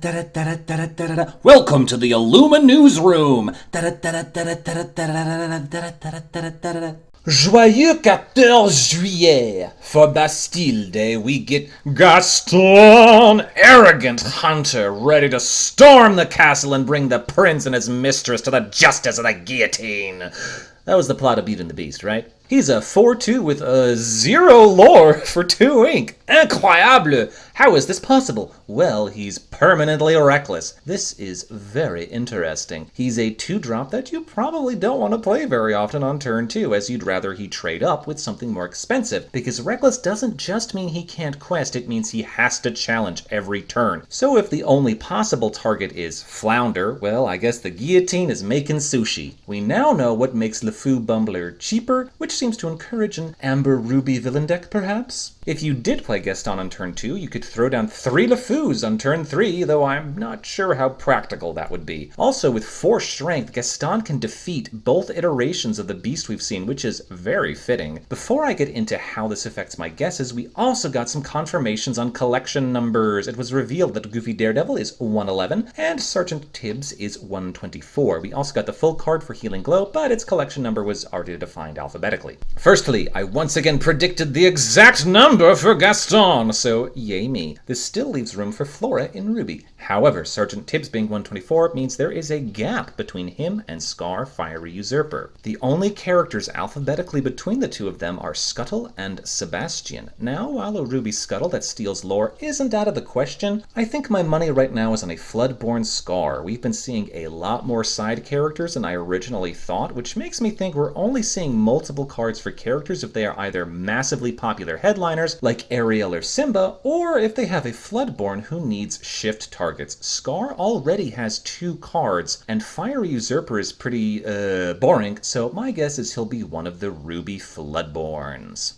Welcome to the IllumiNewsroom. Joyeux 14 Juillet. For Bastille Day, we get Gaston, arrogant hunter, ready to storm the castle and bring the prince and his mistress to the justice of the guillotine. That was the plot of Beauty and the Beast, right? He's a 4-2 with a 0 lore for 2 ink. Incroyable! How is this possible? Well, he's permanently reckless. This is very interesting. He's a 2-drop that you probably don't want to play very often on turn 2, as you'd rather he trade up with something more expensive, because reckless doesn't just mean he can't quest, it means he has to challenge every turn. So if the only possible target is Flounder, well, I guess the guillotine is making sushi. We now know what makes Le Fou Bumbler cheaper, which seems to encourage an Amber Ruby villain deck, perhaps? If you did play Gaston on turn 2, you could throw down 3 Le Fous on turn 3, though I'm not sure how practical that would be. Also, with 4 strength, Gaston can defeat both iterations of the beast we've seen, which is very fitting. Before I get into how this affects my guesses, we also got some confirmations on collection numbers. It was revealed that Goofy Daredevil is 111, and Sergeant Tibbs is 124. We also got the full card for Healing Glow, but its collection number was already defined alphabetically. Firstly, I once again predicted the exact number for Gaston, so yay me. This still leaves room for Flora in Ruby. However, Sergeant Tibbs being 124 means there is a gap between him and Scar Fiery Usurper. The only characters alphabetically between the two of them are Scuttle and Sebastian. Now, while a Ruby Scuttle that steals lore isn't out of the question, I think my money right now is on a Floodborn Scar. We've been seeing a lot more side characters than I originally thought, which makes me think we're only seeing multiple cards for characters if they are either massively popular headliners like Ariel or Simba, or if they have a Floodborn who needs shift targets. Scar already has 2 cards, and Fiery Usurper is pretty boring, so my guess is he'll be one of the Ruby Floodborns.